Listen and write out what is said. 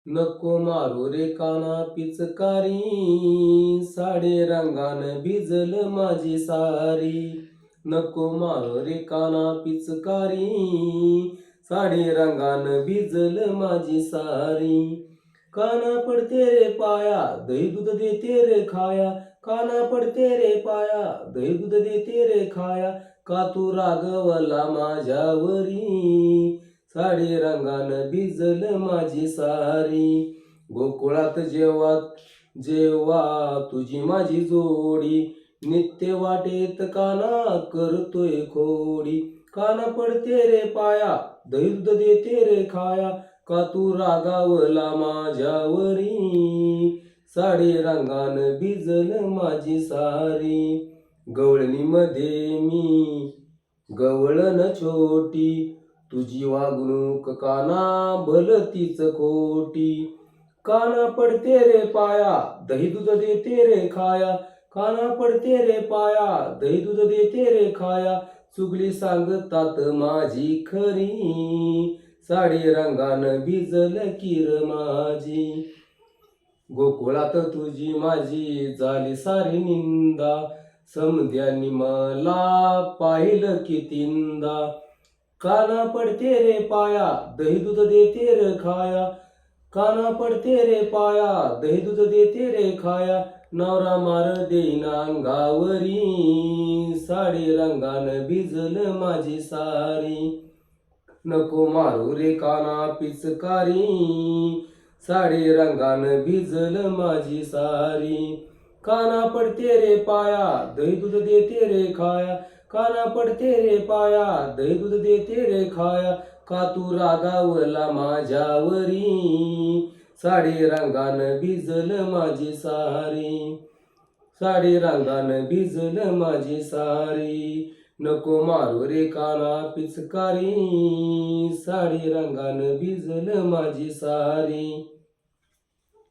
नको मारू रे काना पिचकारी, साडे रंगान भिजल माझी सारी. नको मारू रे काना पिचकारी, साडे रंगान भिजल माझी सारी. काना पडते रे पाया, दही दूध देते रे खाया. काना पडते रे पाया, दही दूध देते रे खाया. का तू रागवला माझ्यावरी, साडी रंगान भिजल माझी सारी. गोकुळात जेव्हा जेव्हा तुझी माझी जोडी, नित्य वाटेत काना करतोय खोडी. काना पडते रे पाया, दही दूध देते रे खाया. का तू रागावला माझ्यावरी, साडी रंगान भिजल माझी सारी. गवळणीमध्ये मी गवळण छोटी, तुझी वागणूक काना भलतीच खोटी. काना पडते रे पाया, दही दूध देते रे खाया. काना पडते रे पाया, दही दूध देते रे खाया. चुगली सांगतात माझी खरी, साडी रंगान भिजल किर माझी. गोकुळात तुझी माझी झाली सारी निंदा, समद्यांनी मला पाहिलं कितींदा. काना पडते रे पाया, दही दूध देते रे खाया. काना पडते रे पाया, दही दूध देते रे खाया. नवरा मार देईन अंगावरी, साडी रंगान भिजल माझी सारी. नको मारू रे काना पिचकारी, साडी रंगान भिजल माझी सारी. काना पडते रे पाया, दही दूध देते रे खाया. काना पडते रे पाया, दही दूध देते रे खाया. का तू रागावला माझ्यावरी, साडी रंगान भिजल माझी सारी. साडी रंगान भिजल माझी सारी. नको मारू रे काना पिचकारी, साडी रंगान भिजल माझी सारी.